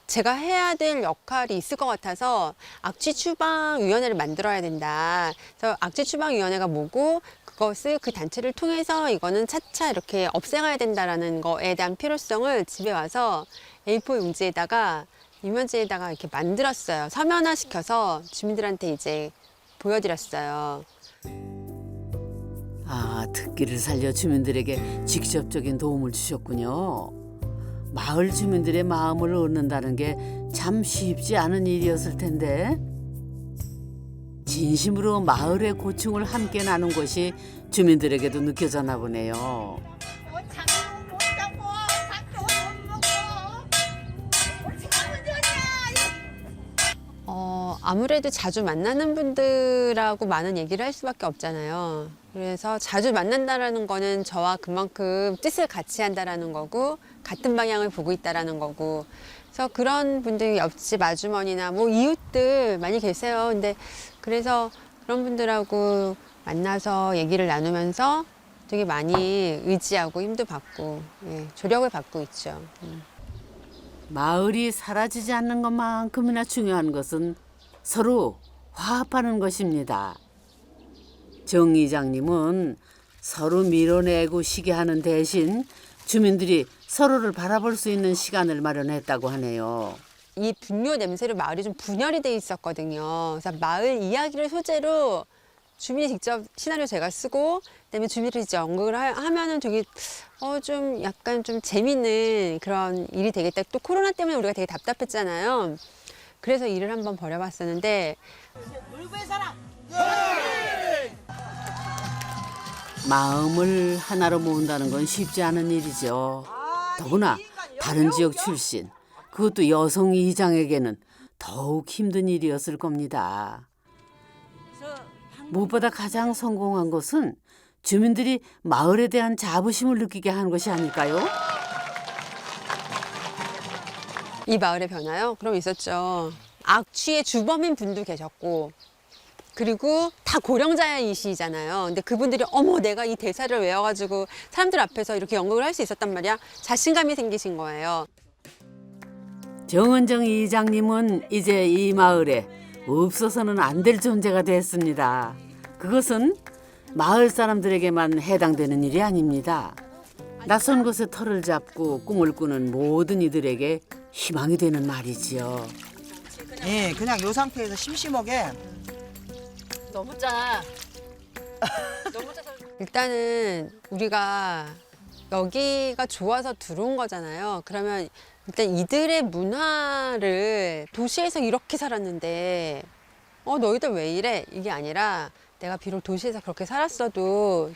제가 해야 될 역할이 있을 것 같아서 악취추방위원회를 만들어야 된다. 그래서 악취추방위원회가 뭐고 그것을 그 단체를 통해서 이거는 차차 이렇게 없애가야 된다라는 거에 대한 필요성을 집에 와서 A4 용지에다가 유면지에다가 이렇게 만들었어요. 서면화 시켜서 주민들한테 이제 보여드렸어요. 아, 특기를 살려 주민들에게 직접적인 도움을 주셨군요. 마을 주민들의 마음을 얻는다는 게 참 쉽지 않은 일이었을 텐데 진심으로 마을의 고충을 함께 나눈 것이 주민들에게도 느껴졌나 보네요. 아무래도 자주 만나는 분들하고 많은 얘기를 할 수밖에 없잖아요. 그래서 자주 만난다라는 거는 저와 그만큼 뜻을 같이 한다라는 거고 같은 방향을 보고 있다라는 거고 그래서 그런 분들이 옆집 아주머니나 뭐 이웃들 많이 계세요. 근데 그래서 그런 분들하고 만나서 얘기를 나누면서 되게 많이 의지하고 힘도 받고 조력을 받고 있죠. 마을이 사라지지 않는 것만큼이나 중요한 것은 서로 화합하는 것입니다. 정 이장님은 서로 밀어내고 쉬게 하는 대신 주민들이 서로를 바라볼 수 있는 시간을 마련했다고 하네요. 이 분뇨 냄새로 마을이 좀 분열이 돼 있었거든요. 그래서 마을 이야기를 소재로 주민이 직접 시나리오 제가 쓰고 그다음에 주민들이 이제 언급을 하면은 되게 좀 약간 좀 재밌는 그런 일이 되겠다. 또 코로나 때문에 우리가 되게 답답했잖아요. 그래서 일을 한번 벌여봤었는데 마음을 하나로 모은다는 건 쉽지 않은 일이죠. 더구나 다른 지역 출신, 그것도 여성 이장에게는 더욱 힘든 일이었을 겁니다. 무엇보다 가장 성공한 것은 주민들이 마을에 대한 자부심을 느끼게 하는 것이 아닐까요? 이 마을의 변화요? 그럼 있었죠. 악취의 주범인 분도 계셨고 그리고 다 고령자이시잖아요. 근데 그분들이 어머 내가 이 대사를 외워가지고 사람들 앞에서 이렇게 연극을 할 수 있었단 말이야. 자신감이 생기신 거예요. 정은정 이장님은 이제 이 마을에 없어서는 안 될 존재가 됐습니다. 그것은 마을 사람들에게만 해당되는 일이 아닙니다. 낯선 곳에 터를 잡고 꿈을 꾸는 모든 이들에게 희망이 되는 말이지요. 예, 그냥 이 상태에서 심심하게 너무 짜. 너무 짜서. 일단은 우리가 여기가 좋아서 들어온 거잖아요. 그러면 일단 이들의 문화를 도시에서 이렇게 살았는데 너희들 왜 이래? 이게 아니라 내가 비록 도시에서 그렇게 살았어도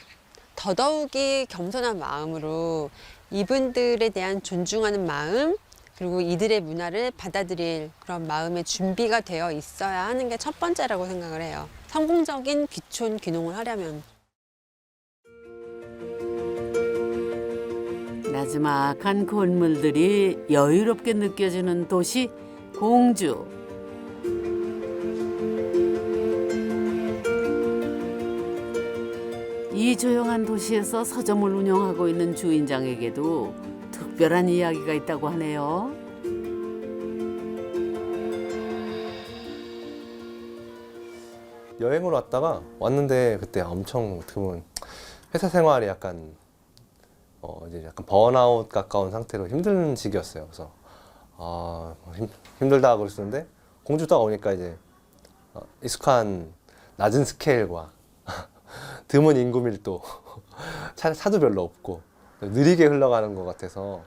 더더욱이 겸손한 마음으로 이분들에 대한 존중하는 마음 그리고 이들의 문화를 받아들일 그런 마음의 준비가 되어 있어야 하는 게 첫 번째라고 생각을 해요. 성공적인 귀촌 귀농을 하려면. 나지막한 건물들이 여유롭게 느껴지는 도시 공주. 이 조용한 도시에서 서점을 운영하고 있는 주인장에게도 특별한 이야기가 있다고 하네요. 여행을 왔는데 그때 엄청 어떻게 보면 회사 생활이 약간 이제 약간 번아웃 가까운 상태로 힘든 시기였어요. 그래서 힘들다 그러시는데 공주 딱 오니까 이제 익숙한 낮은 스케일과 드문 인구 밀도, 차도 별로 없고 느리게 흘러가는 것 같아서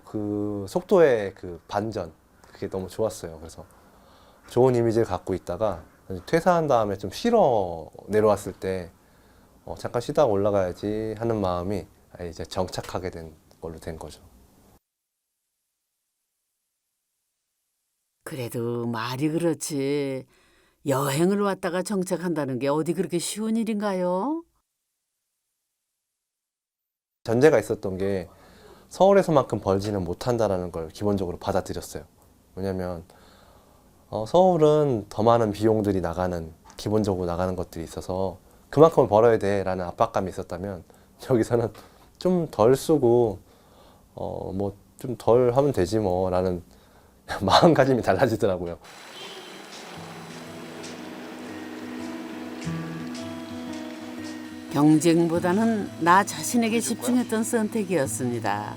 그 속도의 그 반전, 그게 너무 좋았어요. 그래서 좋은 이미지를 갖고 있다가 퇴사한 다음에 좀 쉬러 내려왔을 때 잠깐 쉬다가 올라가야지 하는 마음이 이제 정착하게 된 걸로 된 거죠. 그래도 말이 그렇지. 여행을 왔다가 정착한다는 게 어디 그렇게 쉬운 일인가요? 전제가 있었던 게 서울에서만큼 벌지는 못한다는 걸 기본적으로 받아들였어요. 왜냐면 서울은 더 많은 비용들이 기본적으로 나가는 것들이 있어서 그만큼을 벌어야 돼라는 압박감이 있었다면 여기서는 좀 덜 쓰고 뭐 좀 덜 하면 되지 뭐라는 마음가짐이 달라지더라고요. 경쟁보다는 나 자신에게 집중했던 선택이었습니다.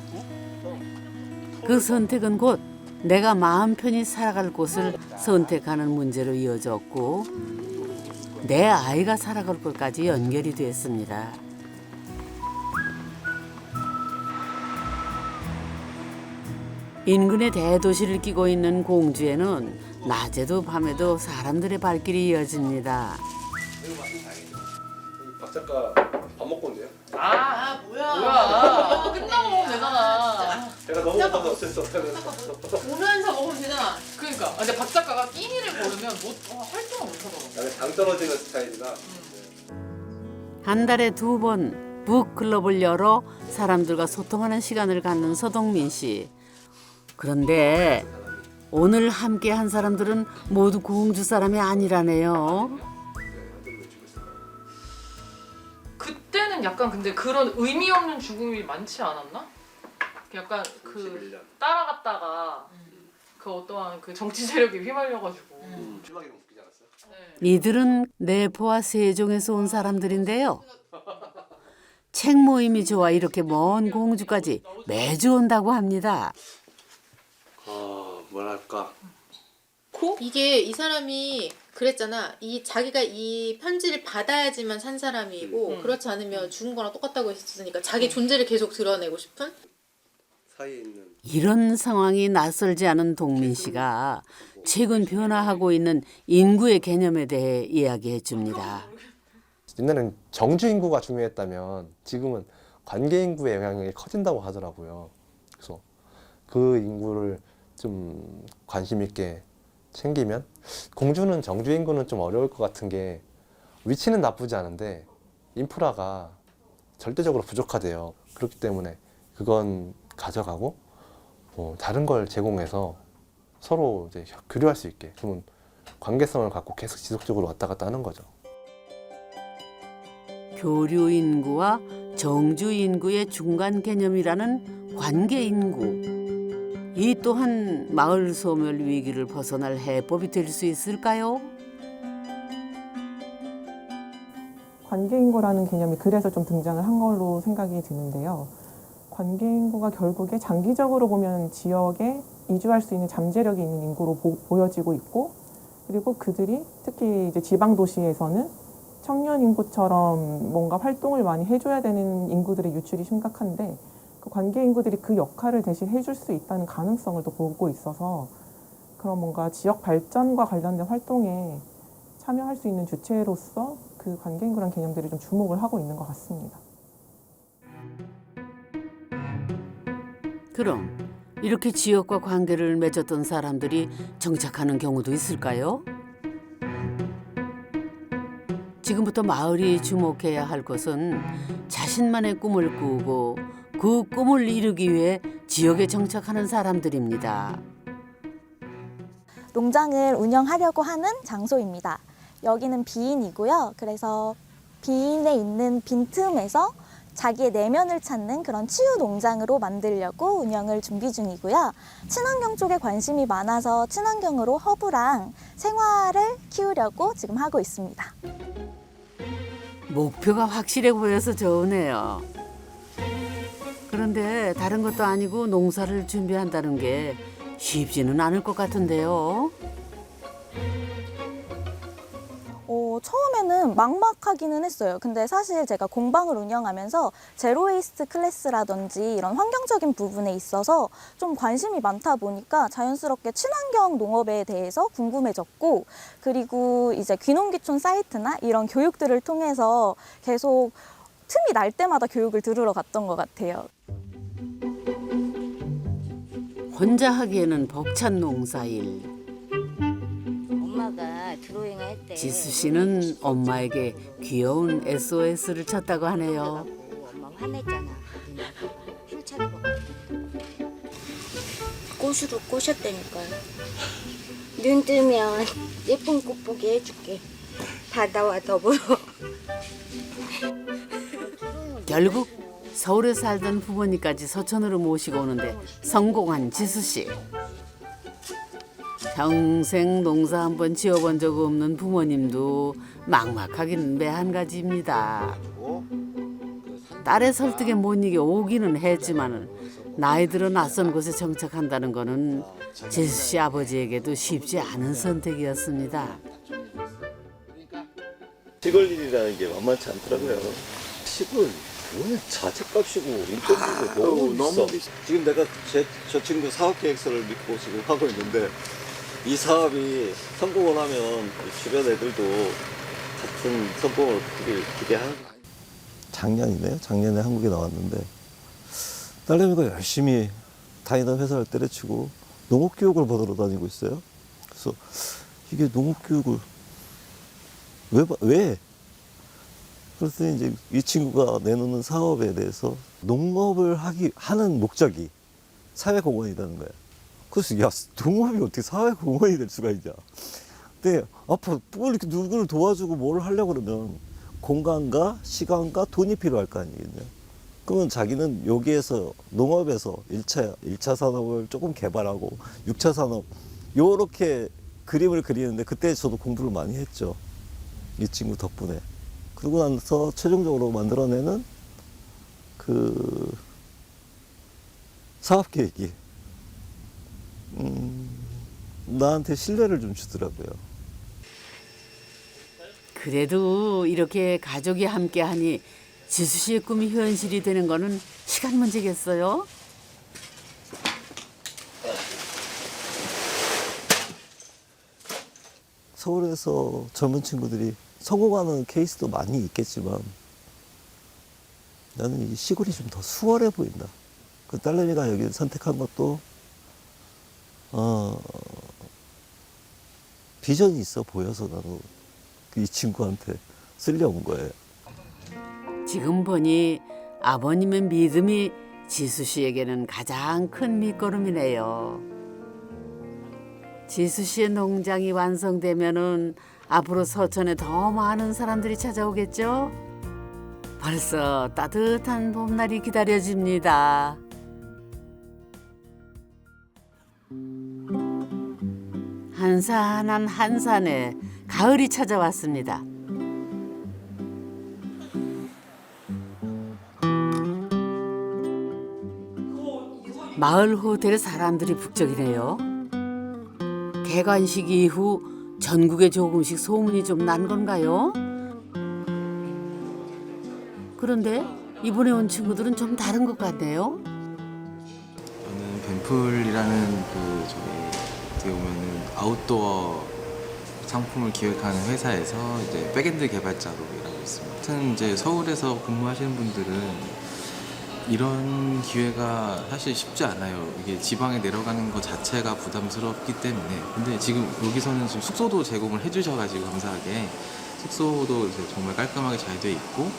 그 선택은 곧 내가 마음 편히 살아갈 곳을 선택하는 문제로 이어졌고 내 아이가 살아갈 곳까지 연결이 됐습니다. 인근의 대도시를 끼고 있는 공주에는 낮에도 밤에도 사람들의 발길이 이어집니다. 박 작가 밥 먹고 온대요? 뭐야. 끝나고 먹으면 되잖아. 제가 너무 먹어서 어쩔 수 없다면서. 보면서 먹으면 되잖아. 그러니까. 근데 박 작가가 끼니를 고르면 활동을 못하더라고. 나는 당 떨어지는 스타일이라. 한 달에 2번 북클럽을 열어 사람들과 소통하는 시간을 갖는 서동민 씨. 그런데 오늘 함께 한 사람들은 모두 공주 사람이 아니라네요. 그때는 약간 근데 그런 의미 없는 죽음이 많지 않았나? 약간 그 따라갔다가 그 어떠한 그 정치 세력에 휘말려가지고. 이들은 내포와 세종에서 온 사람들인데요. 책 모임이 좋아 이렇게 먼 공주까지 매주 온다고 합니다. 뭐랄까. 이게 이 사람이 그랬잖아. 자기가 이 편지를 받아야지만 산 사람이고 그렇지 않으면 죽은 거랑 똑같다고 했으니까 자기 존재를 계속 드러내고 싶은? 사이에 있는 이런 상황이 낯설지 않은 동민 씨가 최근 변화하고 있는 인구의 개념에 대해 이야기해 줍니다. 옛날에는 정주 인구가 중요했다면 지금은 관계 인구의 영향이 커진다고 하더라고요. 그래서 그 인구를 좀 관심 있게 챙기면 공주는 정주 인구는 좀 어려울 것 같은 게 위치는 나쁘지 않은데 인프라가 절대적으로 부족하대요. 그렇기 때문에 그건 가져가고 다른 걸 제공해서 서로 이제 교류할 수 있게 그러면 관계성을 갖고 계속 지속적으로 왔다 갔다 하는 거죠. 교류 인구와 정주 인구의 중간 개념이라는 관계 인구. 이 또한 마을 소멸 위기를 벗어날 해법이 될 수 있을까요? 관계인구라는 개념이 그래서 좀 등장을 한 걸로 생각이 드는데요. 관계인구가 결국에 장기적으로 보면 지역에 이주할 수 있는 잠재력이 있는 인구로 보여지고 있고, 그리고 그들이 특히 이제 지방 도시에서는 청년 인구처럼 뭔가 활동을 많이 해줘야 되는 인구들의 유출이 심각한데, 그 관계 인구들이 그 역할을 대신 해줄 수 있다는 가능성을 또 보고 있어서 그런 뭔가 지역 발전과 관련된 활동에 참여할 수 있는 주체로서 그 관계 인구라는 개념들이 좀 주목을 하고 있는 것 같습니다. 그럼 이렇게 지역과 관계를 맺었던 사람들이 정착하는 경우도 있을까요? 지금부터 마을이 주목해야 할 것은 자신만의 꿈을 꾸고 그 꿈을 이루기 위해 지역에 정착하는 사람들입니다. 농장을 운영하려고 하는 장소입니다. 여기는 비인이고요. 그래서 비인에 있는 빈틈에서 자기의 내면을 찾는 그런 치유 농장으로 만들려고 운영을 준비 중이고요. 친환경 쪽에 관심이 많아서 친환경으로 허브랑 생화를 키우려고 지금 하고 있습니다. 목표가 확실해 보여서 좋으네요. 그런데 다른 것도 아니고 농사를 준비한다는 게 쉽지는 않을 것 같은데요. 처음에는 막막하기는 했어요. 근데 사실 제가 공방을 운영하면서 제로 웨이스트 클래스라든지 이런 환경적인 부분에 있어서 좀 관심이 많다 보니까 자연스럽게 친환경 농업에 대해서 궁금해졌고, 그리고 이제 귀농귀촌 사이트나 이런 교육들을 통해서 계속 틈이 날 때마다 교육을 들으러 갔던 것 같아요. 혼자 하기에는 벅찬 농사일. 엄마가 드로잉을 할 때 지수 씨는 엄마에게 귀여운 SOS를 쳤다고 하네요. 엄마 화냈잖아. 휠차도 꽃으로 꼬셨다니까요. 눈 뜨면 예쁜 꽃 보게 해줄게. 바다와 더불어. 결국 서울에 살던 부모님까지 서천으로 모시고 오는데 성공한 지수 씨. 평생 농사 한 번 지어본 적 없는 부모님도 막막하기는 매한가지입니다. 딸의 설득에 못 이겨 오기는 했지만은 나이 들어 낯선 곳에 정착한다는 거는 지수 씨 아버지에게도 쉽지 않은 선택이었습니다. 시골 일이라는 게 만만치 않더라고요. 시골 오늘 자재값이고 인건비도 너무 비싸. 지금 내가 저 친구 사업계획서를 믿고 지금 하고 있는데 이 사업이 성공을 하면 주변 애들도 같은 성공을 기대하는 거예요. 작년이네요. 작년에 한국에 나왔는데 딸내미가 열심히 다니던 회사를 때려치고 농업교육을 받으러 다니고 있어요. 그래서 이게 농업교육을 왜? 그랬더니 이제 이 친구가 내놓는 사업에 대해서 농업을 하는 목적이 사회공헌이라는 거야. 그래서 야, 농업이 어떻게 사회공헌이 될 수가 있냐. 근데 앞으로 이렇게 누구를 도와주고 뭘 하려고 그러면 공간과 시간과 돈이 필요할 거 아니겠냐. 그러면 자기는 여기에서 농업에서 1차 산업을 조금 개발하고 6차 산업 요렇게 그림을 그리는데 그때 저도 공부를 많이 했죠. 이 친구 덕분에. 그러고 나서 최종적으로 만들어내는 그 사업 계획이 나한테 신뢰를 좀 주더라고요. 그래도 이렇게 가족이 함께하니 지수 씨의 꿈이 현실이 되는 거는 시간 문제겠어요? 서울에서 젊은 친구들이 성공하는 케이스도 많이 있겠지만 나는 이 시골이 좀 더 수월해 보인다. 그 딸내미가 여기 선택한 것도 비전이 있어 보여서 나도 이 친구한테 쓸려온 거예요. 지금 보니 아버님의 믿음이 지수 씨에게는 가장 큰 밑거름이네요. 지수 씨의 농장이 완성되면은 앞으로 서천에 더 많은 사람들이 찾아오겠죠? 벌써 따뜻한 봄날이 기다려집니다. 한산한 한산에 가을이 찾아왔습니다. 마을 호텔에 사람들이 북적이네요. 개관식 이후 전국에 조금씩 소문이 좀 난 건가요? 그런데 이번에 온 친구들은 좀 다른 것 같네요. 저는 벤풀이라는 그 저희 어떻게 보면은 아웃도어 상품을 기획하는 회사에서 이제 백엔드 개발자로 일하고 있습니다. 하여튼 이제 서울에서 근무하시는 분들은 이런 기회가 사실 쉽지 않아요. 이게 지방에 내려가는 것 자체가 부담스럽기 때문에. 근데 지금 여기서는 지금 숙소도 제공을 해주셔가지고 감사하게 숙소도 이제 정말 깔끔하게 잘 돼 있고,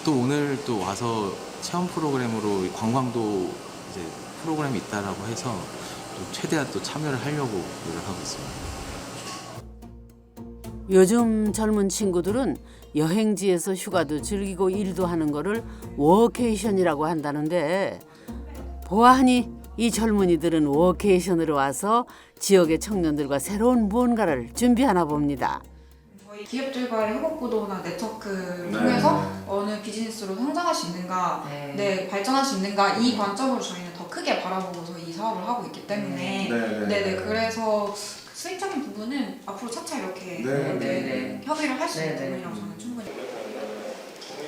또 오늘 또 와서 체험 프로그램으로 관광도 이제 프로그램이 있다라고 해서 또 최대한 또 참여를 하려고 노력하고 있습니다. 요즘 젊은 친구들은 여행지에서 휴가도 즐기고 일도 하는 거를 워케이션이라고 한다는데, 보아하니 이 젊은이들은 워케이션으로 와서 지역의 청년들과 새로운 무언가를 준비하나 봅니다. 저희 기업들과의 협업구도나 네트워크를 통해서 어느 비즈니스로 성장할 수 있는가, 발전할 수 있는가, 이 관점으로 저희는 더 크게 바라보고서 이 사업을 하고 있기 때문에 네네 그래서 수익적인 부분은 앞으로 차차 이렇게 협의를 할 수 있는 부분이라고 저는 충분히.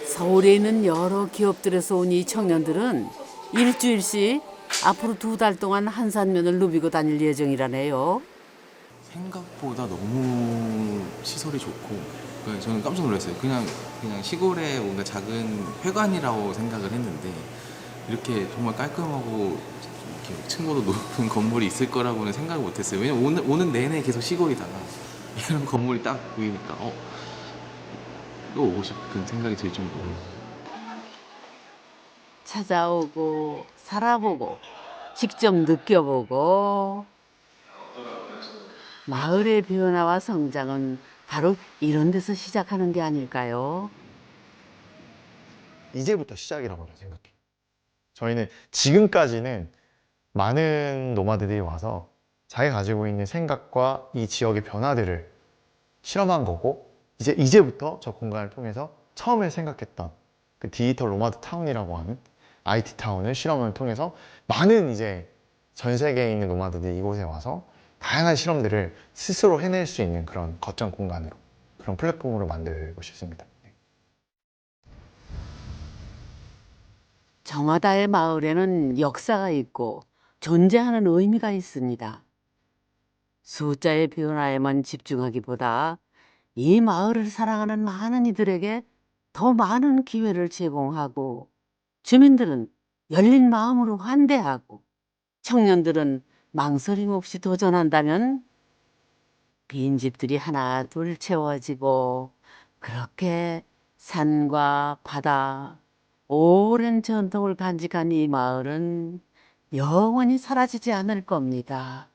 서울에 있는 여러 기업들에서 온 이 청년들은 일주일씩 앞으로 2달 동안 한산면을 누비고 다닐 예정이라네요. 생각보다 너무 시설이 좋고 그러니까 저는 깜짝 놀랐어요. 그냥 시골에 뭔가 작은 회관이라고 생각을 했는데 이렇게 정말 깔끔하고 이렇게 층고도 높은 건물이 있을 거라고는 생각을 못했어요. 왜냐면 오는 내내 계속 시골이다가 이런 건물이 딱 보이니까 또 오고 싶은 생각이 들 정도로. 찾아오고 살아보고 직접 느껴보고 마을의 변화와 성장은 바로 이런 데서 시작하는 게 아닐까요? 이제부터 시작이라고 생각해요. 저희는 지금까지는 많은 노마드들이 와서 자기가 가지고 있는 생각과 이 지역의 변화들을 실험한 거고 이제부터 저 공간을 통해서 처음에 생각했던 그 디지털 노마드 타운이라고 하는 IT 타운을 실험을 통해서 많은 이제 전 세계에 있는 노마드들이 이곳에 와서 다양한 실험들을 스스로 해낼 수 있는 그런 거점 공간으로 그런 플랫폼으로 만들고 싶습니다. 정화다의 마을에는 역사가 있고 존재하는 의미가 있습니다. 숫자의 변화에만 집중하기보다 이 마을을 사랑하는 많은 이들에게 더 많은 기회를 제공하고 주민들은 열린 마음으로 환대하고 청년들은 망설임 없이 도전한다면 빈집들이 하나 둘 채워지고 그렇게 산과 바다, 오랜 전통을 간직한 이 마을은 영원히 사라지지 않을 겁니다.